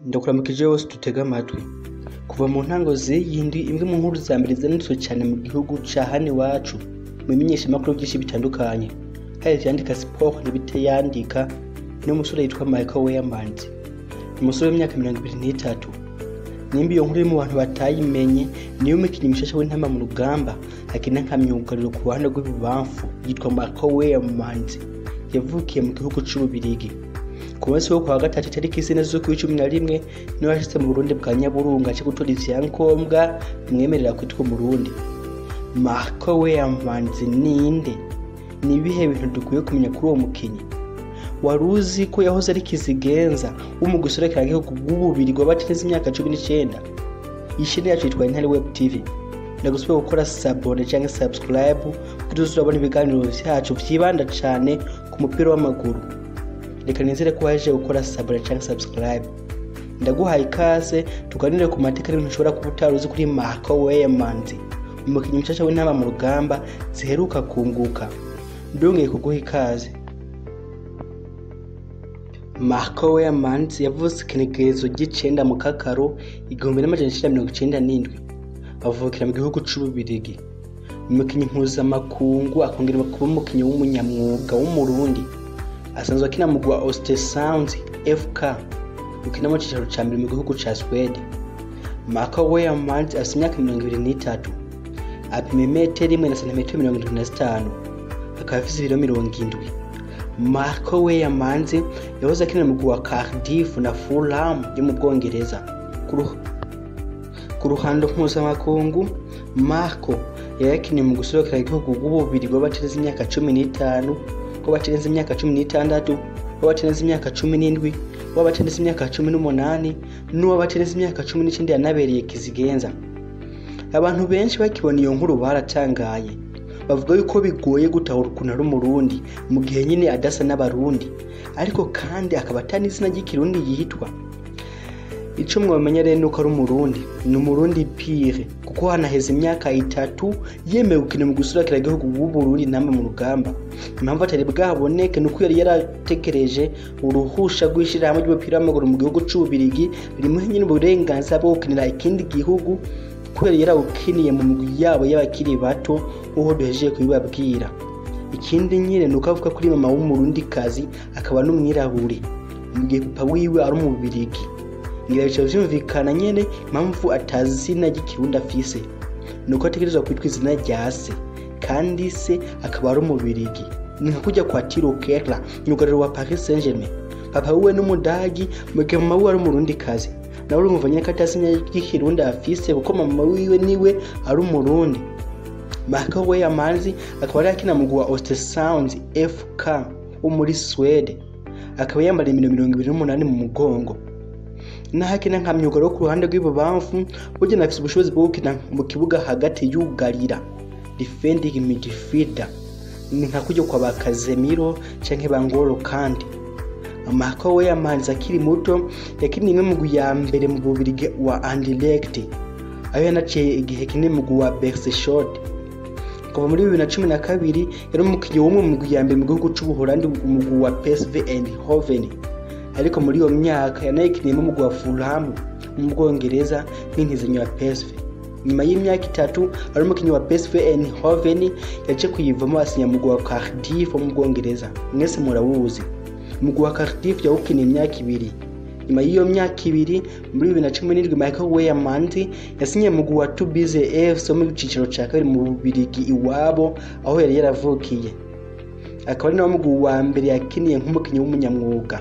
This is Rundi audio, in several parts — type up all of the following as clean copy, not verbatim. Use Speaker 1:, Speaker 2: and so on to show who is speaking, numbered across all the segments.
Speaker 1: Ndakuramukije wose dutega amatwi. Kuva mu ntango z'iyindi imwe mu nkuru za mbere zanitswe cyane mu gihugu caane iwacu mu bimenyeshamakuru byinshi bitandukanye, hari ivyandika sport n'ibitayandika n'umusore yitwa Marco Weymans, umusore w'imyaka 23. Nimba iyo nkuru iri mu bantu batayimenye, niyo umukinyi mushasha w'Intamba mu rugamba akina nka myugariro ku ruhande rw'ibubamfu yitwa Marco Weymans, yavukiye mu gihugu c'Ububirigi. Ku munsi wo kwa gatatu tariki 4 z'ukwa11 niwe yashitse mu Burundi bwa Nyaburunga cyo gutora ivyangombwa mwemerera kwitwa Umurundi. Marco Weymans ninde? Ni ibihe bintu dukwiye kumenya kuri uwo mukinyi? Waruzi ko yahoze ari kizigenza umugwi nserukira gihugu bw'Ububirigi wabateze imyaka 19? Ishini yacu yitwa Intamba Web TV. Ndagusaba gukora sabone cyangwa subscribe kugira uzabone ibiganiro vyacu vyibanda cyane ku mupira w'amaguru. Reka nizere ko waje gukora sabone cyangwa subscribe. Ndaguhaye ikaze tuganire ku mateka y'ibintu ushobora kuba utaruzi kuri Marco Weymans, umukinyi mushasha w'Intamba mu rugamba ziheruka kunguka. Ndongeye kuguha ikaze. Marco Weymans yavutse igenekerezo ry'icenda mu Kakaro 1997, avukira mu gihugu c'Ububirigi. Umukinyi mpuzamakungu akongera kuba umukinyi w'umunyamwuga w'umurundi. Asanzwe akina mu mugwi wa Östersund FK ukina mu cicaro ca mbere mu gihugu ca Sweden. Marco Weymans afite imyaka 23, apima metero 1 na santimetero 75, akaba afise ibiro 70. Marco Weymans yahoze akina mu mugwi wa Cardiff na Fulham yo mu Bwongereza. Ku ruhando mpuzamakungu, Marco yakiniye mu guserukira igihugu bw'Ububirigi wabateze imyaka 15, wabateze imyaka 16, wabateze imyaka 17, wabateze imyaka 18, n'uwabateze imyaka 19 yanabereye kizigenza. Abantu benshi bakibona iyo nkuru baratangaye, bavuga yuko bigoye gutahura ukuntu ari Umurundi mu gihe nyine adasa n'Abarundi, ariko kandi akaba atani izina ry'ikirundi yitwa. Ico mwamenya rero nuko ari Umurundi, ni Umurundi pire, kuko hanaheze imyaka 3 yemewe gukina mu guserukira igihugu bw'Uburundi Intamba mu rugamba. Impamvu atari bwaboneke nuko yari yaratekereje uruhusha rw'ishirahamwe ry'umupira w'amaguru mu gihugu c'Ububirigi rimwe nyine uburenganzira bwo gukinira ikindi gihugu, kubera yarawukiniye mu migwi yabo y'abakiri bato uho duhejeje kubibabwira. Ikindi nyine nuko avuga kuri mama w'Umurundi kazi akaba n'umwirabure, mu gihe papa wiwe ari umubirigi. Ngira bica vyumvikana nyene impamvu atazi izina ry'ikirundi afise, nuko ategerezwa kwitwa izina rya se, kandi se akaba ari umubirigi. Ni nka kujya kwa Tirokera myugariro wa Paris Saint-Germain, papa wiwe n'umudagi mu gihe mama wiwe ari Umurundi kazi. Nawe urumva nyene ko atazi izina ry'ikirundi afise kuko mama wiwe niwe ari Umurundi. Marco Weymans akaba ari akina mu mugwi wa Östersund FK wo muri Sweden, akaba yambara 28 mu mugongo. Nahakina nka myugariro ku ruhande rw'ibubamfu, burya nafise ubushobozi bwo gukina mu kibuga hagati yugarira, defending midfielder, ni nka kujya kwa Bakazemiro canke Bangolo. Kandi Marco Weymans akiri muto yakiniye imwe mu mugwi ya mbere mu Bubirigi wa Anderlecht, aho yanaciye igihe kinini mu mugwi wa Beerschot. Kuva muri 2012 yari umukinyi w'umwe mu migwi ya mbere mu gihugu c'Ubuholandi umugwi wa PSV Eindhoven, ariko muri iyo myaka yanayikiniye mu mugwi wa Fulham mu Bwongereza nk'intizanyo ya PSV. Nyuma y'imyaka 3 ari umukinyi wa PSV Eindhoven yaje kuyivamo asinya mu mugwi wa Cardiff mu Bwongereza. Mwese murawuzi. Umugwi wa Cardiff yawukiniye imyaka 2. Nyuma y'iyo myaka 2 muri 2017 Marco Weymans yasinye mu mugwi wa Ubuzima mu cicaro ca kabiri mu Bubirigi iwabo aho yari yaravukiye. Akaba ari nawo mugwi wa mbere yakiniye nk'umukinyi w'umunyamwuga.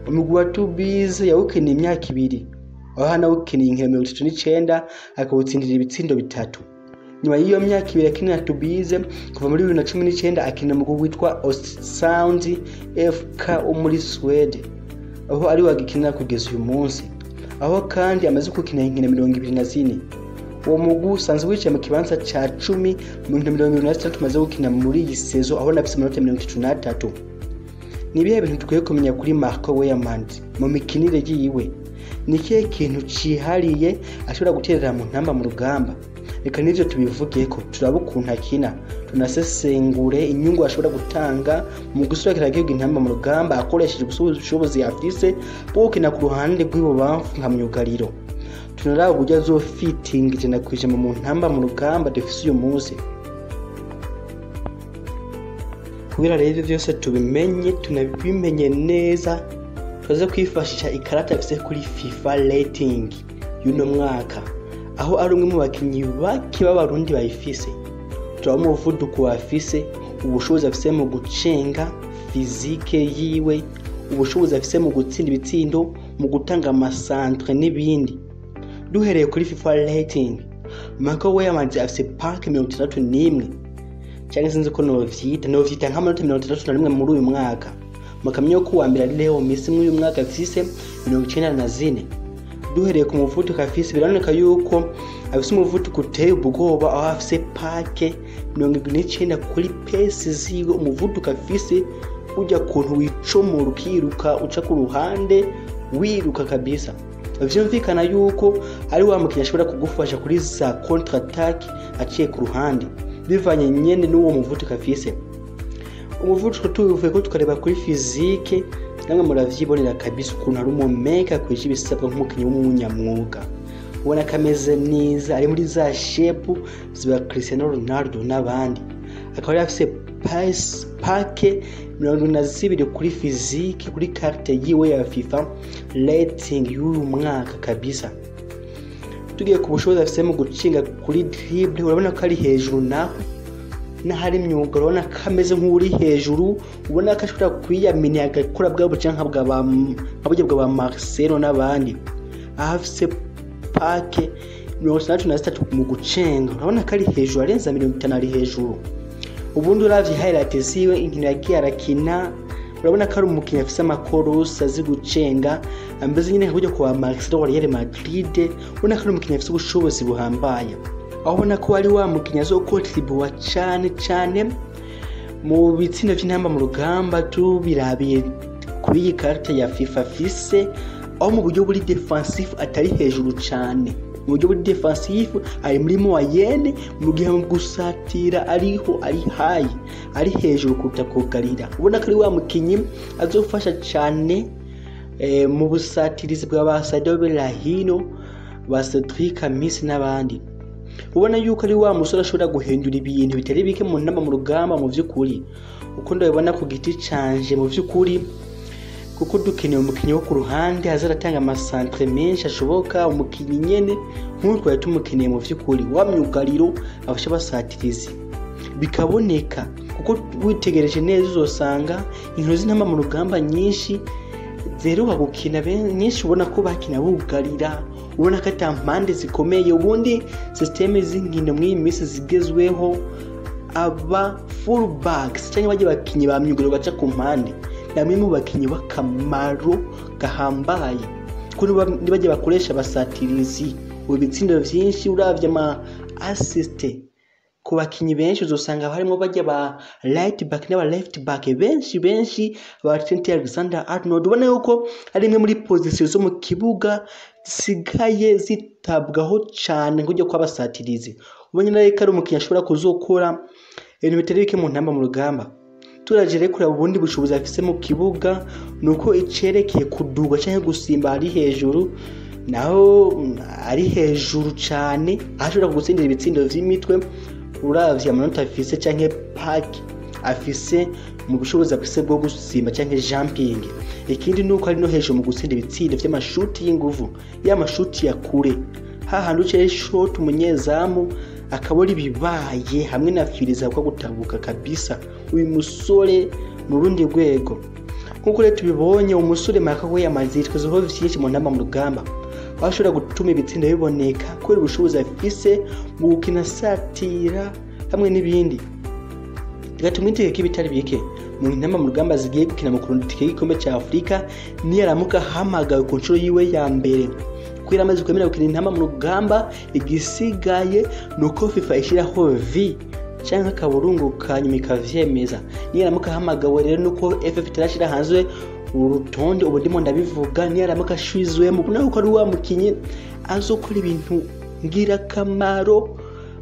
Speaker 1: Umugwi wa Ubuzima yawukiniye imyaka 2, aho hanawukiniye inkino 39 akawutsindira ibitsindo 3. Nyuma y'iyo myaka 2 yakinira Ubuzima kuva muri 2019 akina mu mugwi witwa Östersund FK wo muri Sweden, aho ari wagikinira kugeza uyu munsi, aho kandi amaze gukina inkino 24. Uwo mugwi usanzwe wicaye mu kibanza ca 10 mu nkino 26 maze gukina muri iyi sezo, aho nafise amanota 33. Nibihe bintu dukwiye kumenya kuri Marco Weymans mu mikinire yiwe? Ni kihe kintu cihariye ashobora guterera mu Ntamba mu rugamba? reka n'ivyo tubivugeko turaba ukuntu akina tunasesengure inyungu ashobora gutanga mu gusubiza igihugu Intamba mu rugamba akoresheje ubushobozi yafise bwo gukina ku ruhande rw'ibubamfu nka myugariro. Tunaraba uburyo azofitinga ijana kw'ijana mu Intamba mu rugamba dufise uyu munsi. Kubera rero ivyo vyose tubimenye tunabimenye neza, tuza kwifashisha ikarata afise kuri FIFA rating y'uno mwaka, aho ari umwe mu bakinyi bake b'abarundi bayifise. Turaba umuvuduko afise, ubushobozi afise mu gucenga, fizike yiwe, ubushobozi afise mu gutsinda ibitsindo, mu gutanga amasantre n'ibindi. Duhereye kuri FIFA rating, Marco Weymans afise park 61 cyangwa sinzi ko novyita nk'amanota 31 muri uyu mwaka. Makamyo ko wa mbere ari Leo Messi muri uyu mwaka afise 94. Duhereye ku muvuduko afise biraneka yuko afise umuvuduko uteye ubwoba, aho afise park 29 kuri pace ziwe. Umuvuduko afise ujya kuntu wicomora ukiruka uca ku ruhande wiruka kabisa. Vyumvikana yuko ari wa mukinya ashobora kugufasha kuri za counter attack aciye ku ruhande bivanye nyene n'uwo muvuduko afise. Umuvuduko tuvuye ko tukareba kuri physique, namwe muravyibonera kabisa ukuntu ari umumeka kwije ibisabwa nk'umukinyi w'umunyamwuga. Ubona kameze neza, ari muri za shape ziba Cristiano Ronaldo n'abandi. Akaba afise pake 22 kuri physique, kuri carte yiwe ya FIFA rating y'uyu mwaka kabisa. Tugiye ku bushobozi afise mu gucinga kuri dribble, urabona ko ari hejuru naho n'ahari imyuga, urabona ko ameze nk'uri hejuru, ubona ko ashobora kwiyamenya agakora bwabo canka bw'aburyo bwa Marcelo n'abandi. Afise pake 63 mu gucenga, urabona ko ari hejuru, arenza 50 ari hejuru. Ubundi uravye highlight ziwe inkino yagiye arakina, urabona ko ari umukinnyi afise amakorosi azi gucenga, ameze nyine nk'uburyo kwa Marcelo wa Real Madrid. Ubona ko ari umukinnyi afise ubushobozi buhambaye, aho ubona ko ari wa mukinnyi azokontribuwa cane mu bitsindo vy'Intamba mu rugamba. Tubirabiye kuri iyi karata ya FIFA afise, aho mu buryo buri defensive atari hejuru cane, mu buryo buri defensive ari muri moyenne, mu gihe mu gusatira ariho ari high, ari hejuru kuruta kugarira. Ubona ko ari wa mukinyi azofasha cane mu busatirizi bwa basadeo Belahino, basadrika Miss n'abandi. Ubona yuko ari wa musore ashobora guhendura ibintu bitari bike mu Intamba mu rugamba mu vy'ukuri. Uko ndabibona ku giti canje mu vy'ukuri, kuko dukeneye umukinyi wo ku ruhande azaratanga amasantre menshi ashoboka, umukinyi nyene nk'uko yatumukeneye mu vy'ukuri wa myugariro abasha basatirizi bikaboneka. Kuko witegereje neza uzosanga inkino z'Intamba mu rugamba nyinshi zeruka gukina nyinshi, ubona ko bakina bugarira, ubona ko atampande zikomeye. Ubundi systeme z'inkino mw'iyi minsi zigezweho, aba full backs cyangwa baje bakinyi ba myugariro baca ku mpande, namwe mu bakinyi bakamaro gahambaye kuko nibaje bakoresha basatirizi. Ubitsindo vyinshi uravye ama assist ku bakinyi benshi uzosanga harimo baje ba right back n'aba left back benshi ba Trent Alexander-Arnold. Ubona yuko ari imwe muri position zo mu kibuga zisigaye zitabwaho cane nk'ujya kwa basatirizi. Ubonye nayo ko ari umukinyi ashobora kuzokora ibintu bitari bike mu Intamba mu rugamba. Turajere kuri ubundi bushobozi afise mu kibuga, nuko icerekeye kuduga canke gusimba ari hejuru, naho ari hejuru cane, ashobora gutsindira ibitsindo vy'imitwe. Uravye amanota afise canke pack afise mu bushobozi afise bwo gusimba canke jumping. Ikindi nuko ari no hejuru mu gutsinda ibitsindo vy'amashuti y'inguvu, y'amashuti ya kure, hahandi ucere shot umunyezamu akabora ibibaye hamwe na firiza kwa gutabuka kabisa. Uyu musore mu rundi rwego, nkuko rero tubibonye umusore Marco Weymans yitwazeho vyinshi mu Intamba mu rugamba, bashobora gutuma ibitsinda biboneka kubera ubushobozi afise mu gukina satira hamwe n'ibindi. Tumwitege k'ibitari bike mu Intamba mu rugamba zigiye gukina mu kurundika igikombe ca Afrika, niyo aramuka hamagawe ku nshuro yiwe ya mbere. Kwira amaze kwemera gukina Intamba mu rugamba, igisigaye nuko FIFA ishiraho V canke akaburungu kanyuma ikavyemeza. Niyo aramuka hamagawe rero nuko FF itarashira hanze urutonde ubu ndimo ndabivuga, niyo aramuka ashizwemo, naho ko ari wa mukinyi azokora ibintu ngira kamaro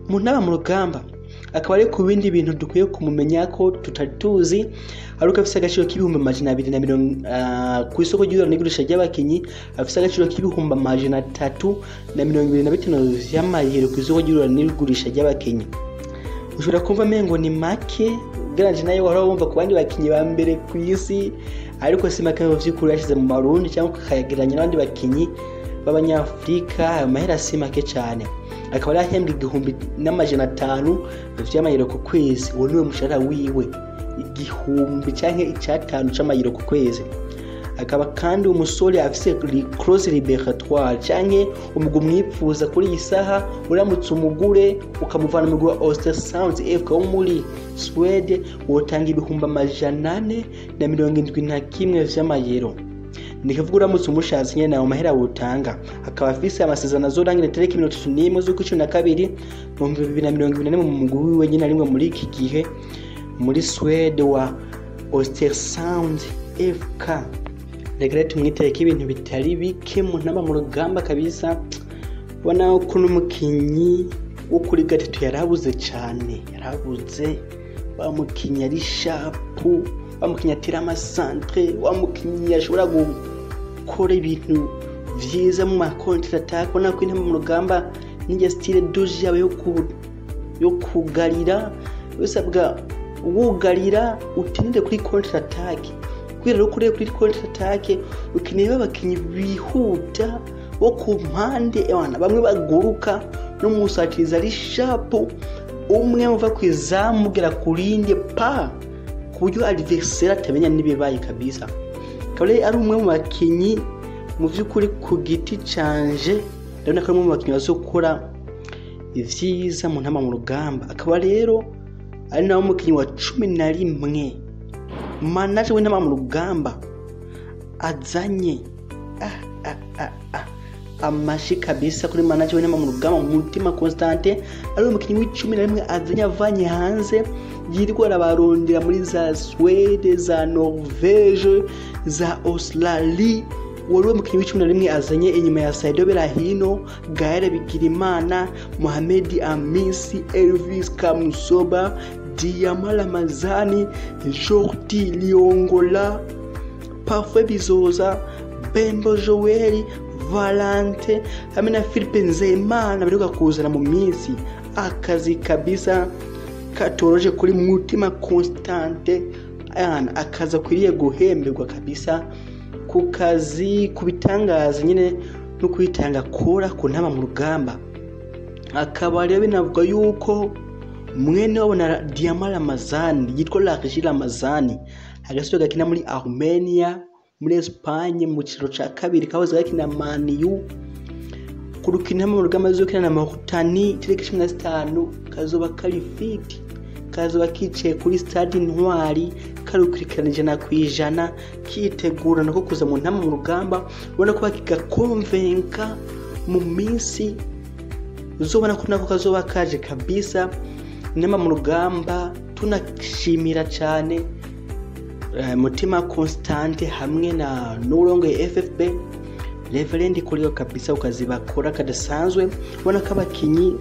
Speaker 1: mu ntaba mu rugamba akaba ari ku bindi bintu dukwiye kumumenya ko tutari tuzi aruko afise agaciro k'ibihumbi 240 ku isoko ry'igura n'igurisha ry'abakinyi afise agaciro k'ibihumbi 325 vy'amayero ku isoko ry'igura n'igurisha ry'abakinyi. Ushobora kumva mengo ni make garanje nayo wari wumva ku bandi bakinyi ba mbere ku isi, ariko si make mu vy'ukuri yashize mu Marundi cyangwa kayageranya n'abandi bakinyi b'abanyafrika. Ayo mahera si make cyane, akaba yahembwe 500 vy'amayero ku kwezi. Uwo niwe mushahara wiwe, 1000 canke 5 c'amayero ku kwezi. Akaba kandi umusore afise clause libératoire canke umugwi mwipfuza kuri iyi saha uramutse umugure ukamuvana mu mugwi wa Ostersund FK wo muri Swede, wotanga 471 vy'amayero. Nikavuga uramutse umushatse nyene nawo mahera wotanga. Akaba afise amasezerano azorangira tariki 31 z'ukwezi kwa 2 mu 2024 mu mugwi wiwe nyene arimwe muri iki gihe muri Swede wa Ostersund FK. Regret tumwitereka ibintu bitari bike mu ntaba mu rugamba kabisa. Bona uko n'umukinyi wo kuri gatatu yarabuze cyane, yarabuze. Bamukinyi ari shapu, bamukinyi atira amasantre, bamukinyi ashobora gukora ibintu vyiza mu makontra attack. Bona ko intaba mu rugamba ninja style doji yawe yo kugarira, usabwa wugarira utininde kuri kontra attack. Kwira kuri kontra attack ukineye abakinyi bihuta bo ku mpande abana bamwe baguruka no musatiriza ari sharp, umwe muva kwizamu gera kurinde pa kuburyo adversaire atamenya nibibaye kabisa. Kabale ari umwe mu bakinyi mu vyukuri ku giti canje, ndabona ko mu bakinyi bazokora ivyiza mu ntama mu rugamba. Akaba rero ari nawo mukinyi wa 11 manaje w'intama mu rugamba azanye amashi kabisa kuri manaje w'intama mu rugamba Mutima Constante. Ari umukinyi w'11 azanye avanye hanze, yirirwa arabarondera muri za Swede, za Norvege, za Australia. Wari umukinyi w'11 azanye inyuma ya Saido Berahino, Gaere Bigirimana, Mohamed Amisi, Elvis Kamusoba, Diamala Mazani, Jordi Liongola, Parfait Bizoza, Bembo Joel, Valente hamwe na Philippe Nzeyimana biruka kuzana mu minsi. Akazi kabisa katoroje kuri Mutima Constante, akaza kwiriye guhemberwa kabisa ku kazi, kubitangaza nyine no kwitanga kora ku ntaba mu rugamba. Akaba rero binavuga yuko mwene wabo na Diamala Mazani yitwa Lakishila Mazani agasubira gakina muri Armenia, muri Espagne mu ciciro ca kabiri, kahoze gakina Maniu. Kurukina mu rugamba zokina na Mauritania tariki 15 kazoba kari fit, kazoba kicaye kuri stade Intwari karukurikiranije na kwijana kitegura nako kuza mu ntama mu rugamba. Ubona ko bakigakonvenka mu minsi uzobona ko nako kazoba kaje kabisa. Intama mu rugamba tunashimira cyane Mutima Constante hamwe na n'urongoye FFB Reverend kuriyo kabisa ukazi bakora kadasanzwe. Ubona ko abakinyi,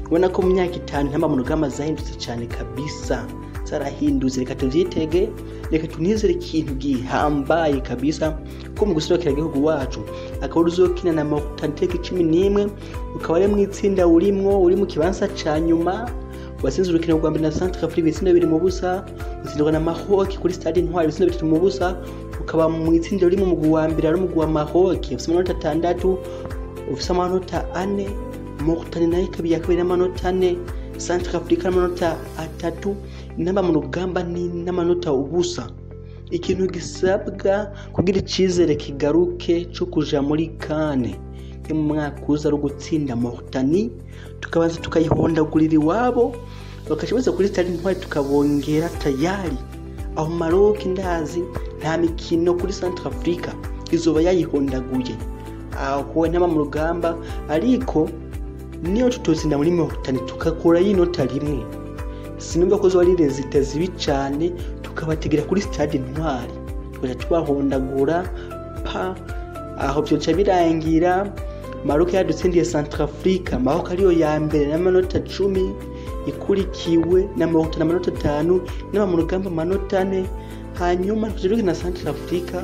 Speaker 1: ubona ko mu myaka 5 ntama mu rugamba zahindutse cyane kabisa, zarahindutse. Reka tuvyitege, reka tunizere ikintu gihambaye kabisa ko mu guserukira gihugu wacu. Akaba uzokina na Mauritania 11 ukaba ari mu itsinda uri mu kibanza ca nyuma. Wasinze urukino rwa mbere na Centre Afrique bitsinda 2 mu busa, utsindwa na Maroc kuri stade Intwari bitsinda 3 mu busa. Ukaba mu itsinda uri mu mugwi wa mbere ari umugwi wa Maroc ufise amanota 6, ufise amanota 4. Mauritania nayo kabiri yakabiri amanota 4, Centre Afrique amanota 3. Intamba mu rugamba ni n'amanota ubusa. Ikintu gisabwa kugira icizere kigaruke cyo kuja muri caane mu mwaka uza ari gutsinda Mauritania, tukabanza tukayihondagurira iwabo bakashibaza kuri stade Intwari tukabongera tayari. Aho Maroc ndazi nta mikino kuri Centre Afrique izoba yayihondaguye. Aho ntama mu rugamba ariko niyo tutotsinda muri Mauritania tukakora y'inota rimwe, sinumva ko zo ari rezita zibi cyane, tukabategera kuri stade Intwari tukaja tubahondagura pa. Aho byo birangira Maroc yadutsindiye Centrafrica, Maroc ariyo ya mbere n'amanota 10, ikurikiwe na Maroc n'amanota 5, n'aba mu rugamba amanota 4. Hanyuma tugiye na Centrafrica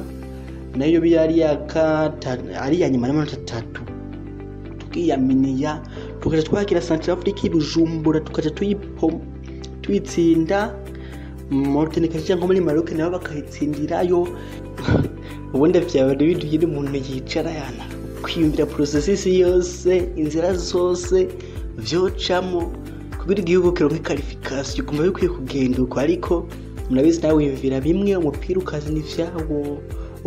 Speaker 1: nayo biyari ari ya nyuma n'amanota 3, tukiyaminiya tukaje twakira Centrafrica ibujumbura, tukaje tuyitsinda Montenegro cyangwa muri Maroc nabo bakayitsindirayo. Ubundi byaba biduye umuntu yicara yana kwiyumvira processes yose, inzira zose vyocamo kugira igihugu kironke qualification, kumva bikwiye kugenda uko. Ariko murabizi nawe wiyumvira bimwe, umupira ukazana ivyawo,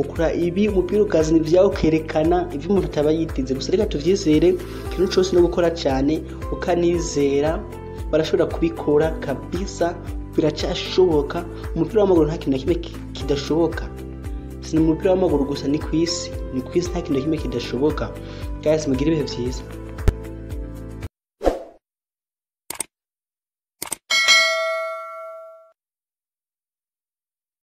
Speaker 1: ukora ibi umupira ukazana ivyawo, kerekana ivyo umuntu ataba yitize. Gusa reka tuvyizere, kintu cyose no gukora cyane ukanizera barashobora kubikora kabisa, biracashoboka. Umupira w'amaguru nta kintu na kimwe kidashoboka, si umupira w'amaguru gusa, ni kwisi nta kintu na kimwe kidashoboka. Guys, mugire ibihe byiza.